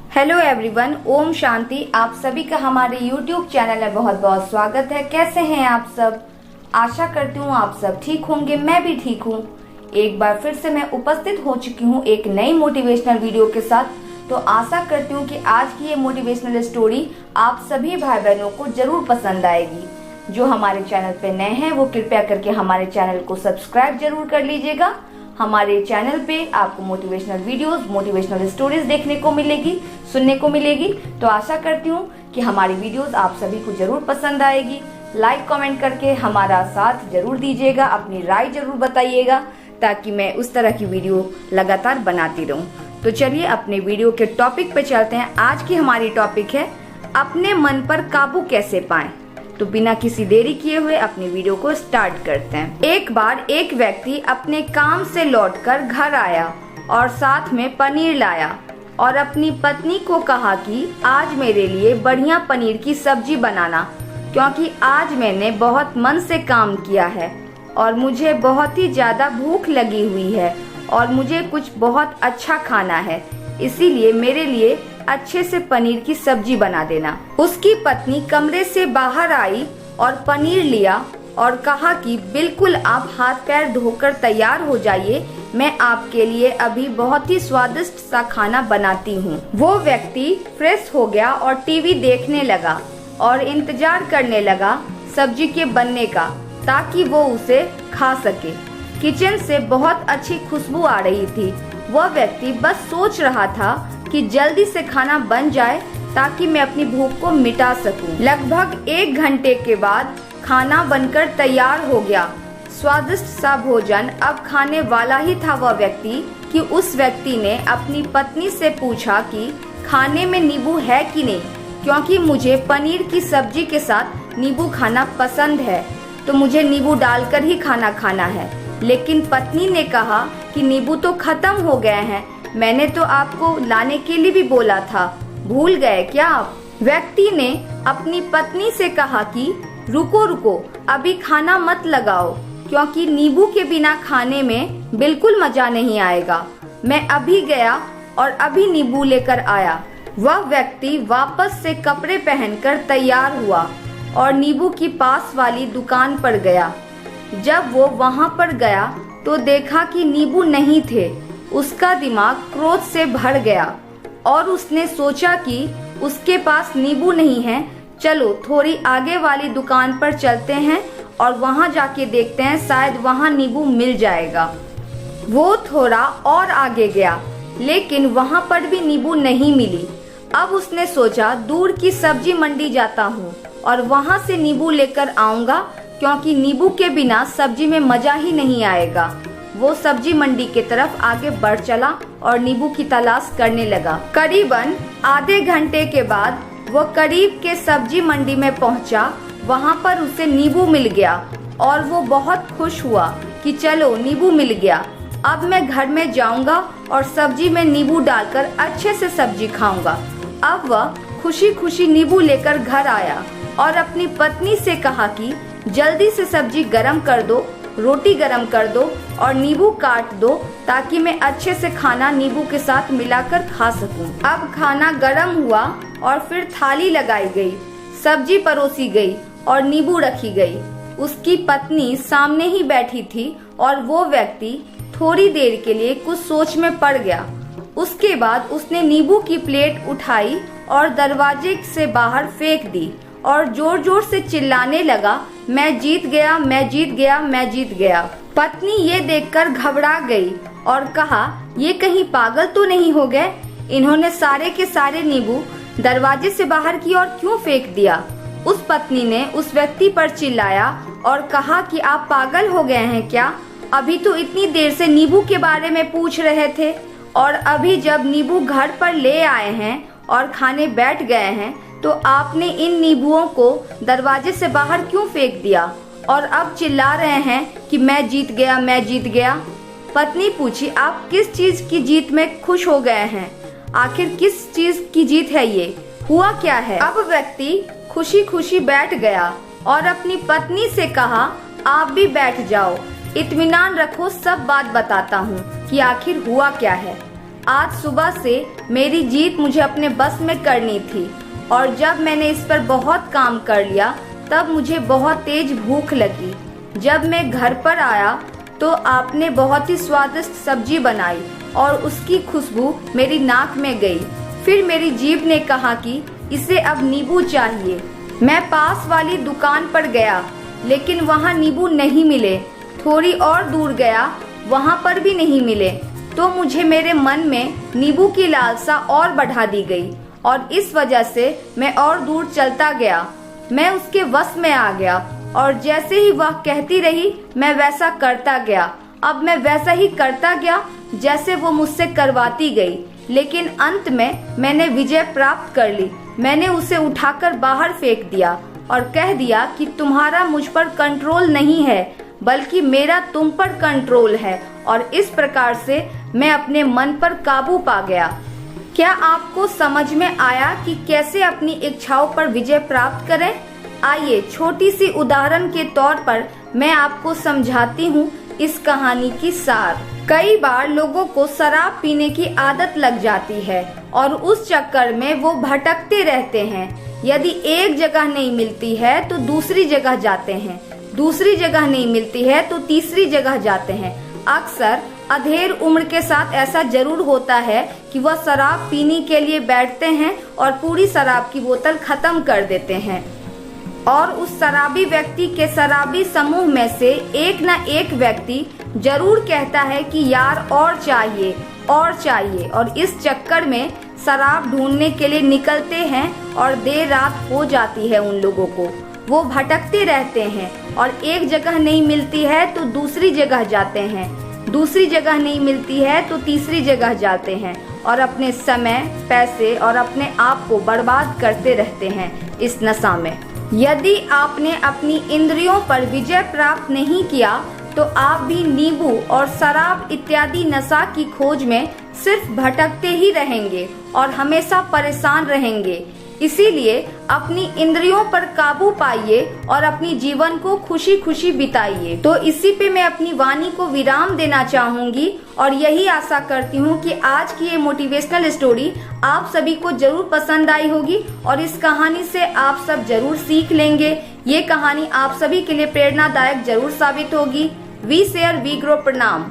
Hello everyone, Om Shanti. आप सभी का हमारे YouTube चैनल में बहुत बहुत स्वागत है। कैसे हैं आप सब? आशा करती हूँ आप सब ठीक होंगे। मैं भी ठीक हूँ। एक बार फिर से मैं उपस्थित हो चुकी हूँ एक नई मोटिवेशनल वीडियो के साथ। तो आशा करती हूँ कि आज की ये मोटिवेशनल स्टोरी आप सभी भाई बहनों को जरूर पसंद आएगी। जो हमारे चैनल पे नए हैं वो कृपया करके हमारे चैनल को सब्सक्राइब जरूर कर लीजिएगा। हमारे चैनल पे आपको मोटिवेशनल वीडियोस, मोटिवेशनल स्टोरीज देखने को मिलेगी, सुनने को मिलेगी। तो आशा करती हूँ कि हमारी वीडियोस आप सभी को जरूर पसंद आएगी। लाइक कमेंट करके हमारा साथ जरूर दीजिएगा, अपनी राय जरूर बताइएगा, ताकि मैं उस तरह की वीडियो लगातार बनाती रहूं। तो चलिए अपने वीडियो के टॉपिक पे चलते हैं। आज की हमारी टॉपिक है अपने मन पर काबू कैसे पाएं। तो बिना किसी देरी किए हुए अपनी वीडियो को स्टार्ट करते हैं। एक बार एक व्यक्ति अपने काम से लौटकर घर आया और साथ में पनीर लाया और अपनी पत्नी को कहा कि आज मेरे लिए बढ़िया पनीर की सब्जी बनाना, क्योंकि आज मैंने बहुत मन से काम किया है और मुझे बहुत ही ज्यादा भूख लगी हुई है और मुझे कुछ बहुत अच्छा खाना है, इसीलिए मेरे लिए अच्छे से पनीर की सब्जी बना देना। उसकी पत्नी कमरे से बाहर आई और पनीर लिया और कहा कि बिल्कुल आप हाथ पैर धोकर तैयार हो जाइए, मैं आपके लिए अभी बहुत ही स्वादिष्ट सा खाना बनाती हूँ। वो व्यक्ति फ्रेश हो गया और टीवी देखने लगा और इंतजार करने लगा सब्जी के बनने का, ताकि वो उसे खा सके। किचन से बहुत अच्छी खुशबू आ रही थी। वह व्यक्ति बस सोच रहा था कि जल्दी से खाना बन जाए ताकि मैं अपनी भूख को मिटा सकूं। लगभग 1 घंटे के बाद खाना बनकर तैयार हो गया। स्वादिष्ट सा भोजन अब खाने वाला ही था वह व्यक्ति कि उस व्यक्ति ने अपनी पत्नी से पूछा कि खाने में नींबू है कि नहीं, क्योंकि मुझे पनीर की सब्जी के साथ नींबू खाना पसंद है, तो मुझे नींबू डालकर ही खाना खाना है। लेकिन पत्नी ने कहा कि नींबू तो खत्म हो गए हैं, मैंने तो आपको लाने के लिए भी बोला था, भूल गए क्या आप? व्यक्ति ने अपनी पत्नी से कहा कि रुको रुको, अभी खाना मत लगाओ, क्योंकि नींबू के बिना खाने में बिल्कुल मजा नहीं आएगा। मैं अभी गया और अभी नींबू लेकर आया। वह व्यक्ति वापस से कपड़े पहनकर तैयार हुआ और नींबू की पास वाली दुकान पर गया। जब वो वहां पर गया तो देखा कि नींबू नहीं थे। उसका दिमाग क्रोध से भर गया और उसने सोचा कि उसके पास नींबू नहीं है, चलो थोड़ी आगे वाली दुकान पर चलते हैं और वहां जाके देखते हैं, शायद वहां नींबू मिल जाएगा। वो थोड़ा और आगे गया, लेकिन वहां पर भी नींबू नहीं मिली। अब उसने सोचा दूर की सब्जी मंडी जाता हूँ और वहां से नींबू लेकर आऊंगा, क्योंकि नींबू के बिना सब्जी में मजा ही नहीं आएगा। वो सब्जी मंडी के तरफ आगे बढ़ चला और नींबू की तलाश करने लगा। करीबन आधे घंटे के बाद वो करीब के सब्जी मंडी में पहुंचा। वहां पर उसे नींबू मिल गया और वो बहुत खुश हुआ कि चलो नींबू मिल गया, अब मैं घर में जाऊंगा और सब्जी में नींबू डालकर अच्छे से सब्जी खाऊंगा। अब वह खुशी खुशी नींबू लेकर घर आया और अपनी पत्नी से कहा कि जल्दी से सब्जी गरम कर दो, रोटी गरम कर दो और नींबू काट दो, ताकि मैं अच्छे से खाना नींबू के साथ मिलाकर खा सकूं। अब खाना गरम हुआ और फिर थाली लगाई गई, सब्जी परोसी गई और नींबू रखी गई। उसकी पत्नी सामने ही बैठी थी और वो व्यक्ति थोड़ी देर के लिए कुछ सोच में पड़ गया। उसके बाद उसने नींबू की प्लेट उठाई और दरवाजे से बाहर फेंक दी और जोर जोर से चिल्लाने लगा, मैं जीत गया, मैं जीत गया, मैं जीत गया। पत्नी ये देखकर घबरा गई और कहा, ये कहीं पागल तो नहीं हो गए? इन्होंने सारे के सारे नींबू दरवाजे से बाहर की ओर क्यों फेंक दिया? उस पत्नी ने उस व्यक्ति पर चिल्लाया और कहा कि आप पागल हो गए हैं क्या? अभी तो इतनी देर से नींबू के बारे में पूछ रहे थे और अभी जब नींबू घर पर ले आए हैं और खाने बैठ गए हैं, तो आपने इन नींबुओं को दरवाजे से बाहर क्यों फेंक दिया और अब चिल्ला रहे हैं कि मैं जीत गया, मैं जीत गया। पत्नी पूछी, आप किस चीज की जीत में खुश हो गए हैं? आखिर किस चीज की जीत है ये? हुआ क्या है? अब व्यक्ति खुशी खुशी बैठ गया और अपनी पत्नी से कहा, आप भी बैठ जाओ, इत्मीनान रखो, सब बात बताता हूँ कि आखिर हुआ क्या है। आज सुबह से मेरी जीत मुझे अपने बस में करनी थी और जब मैंने इस पर बहुत काम कर लिया तब मुझे बहुत तेज भूख लगी। जब मैं घर पर आया तो आपने बहुत ही स्वादिष्ट सब्जी बनाई और उसकी खुशबू मेरी नाक में गई। फिर मेरी जीभ ने कहा कि इसे अब नींबू चाहिए। मैं पास वाली दुकान पर गया लेकिन वहाँ नींबू नहीं मिले। थोड़ी और दूर गया, वहाँ पर भी नहीं मिले। तो मुझे मेरे मन में नींबू की लालसा और बढ़ा दी गई और इस वजह से मैं और दूर चलता गया। मैं उसके वश में आ गया और जैसे ही वह कहती रही मैं वैसा करता गया। अब मैं वैसा ही करता गया जैसे वो मुझसे करवाती गई, लेकिन अंत में मैंने विजय प्राप्त कर ली। मैंने उसे उठाकर बाहर फेंक दिया और कह दिया कि तुम्हारा मुझ पर कंट्रोल नहीं है बल्कि मेरा तुम पर कंट्रोल है, और इस प्रकार से मैं अपने मन पर काबू पा गया। क्या आपको समझ में आया कि कैसे अपनी इच्छाओं पर विजय प्राप्त करें? आइए छोटी सी उदाहरण के तौर पर मैं आपको समझाती हूँ इस कहानी की सार। कई बार लोगों को शराब पीने की आदत लग जाती है और उस चक्कर में वो भटकते रहते हैं। यदि एक जगह नहीं मिलती है तो दूसरी जगह जाते हैं, दूसरी जगह नहीं मिलती है तो तीसरी जगह जाते हैं। अक्सर अधेड़ उम्र के साथ ऐसा जरूर होता है कि वह शराब पीने के लिए बैठते हैं और पूरी शराब की बोतल खत्म कर देते हैं और उस शराबी व्यक्ति के शराबी समूह में से एक न एक व्यक्ति जरूर कहता है कि यार और चाहिए और चाहिए, और इस चक्कर में शराब ढूंढने के लिए निकलते हैं और देर रात हो जाती है उन लोगों को। वो भटकते रहते हैं और एक जगह नहीं मिलती है तो दूसरी जगह जाते हैं, दूसरी जगह नहीं मिलती है तो तीसरी जगह जाते हैं और अपने समय, पैसे और अपने आप को बर्बाद करते रहते हैं इस नशा में। यदि आपने अपनी इंद्रियों पर विजय प्राप्त नहीं किया तो आप भी नींबू और शराब इत्यादि नशा की खोज में सिर्फ भटकते ही रहेंगे और हमेशा परेशान रहेंगे। इसीलिए अपनी इंद्रियों पर काबू पाइए और अपनी जीवन को खुशी खुशी बिताइए। तो इसी पे मैं अपनी वाणी को विराम देना चाहूंगी और यही आशा करती हूँ कि आज की ये मोटिवेशनल स्टोरी आप सभी को जरूर पसंद आई होगी और इस कहानी से आप सब जरूर सीख लेंगे। ये कहानी आप सभी के लिए प्रेरणादायक जरूर साबित होगी। We share we grow. प्रणाम।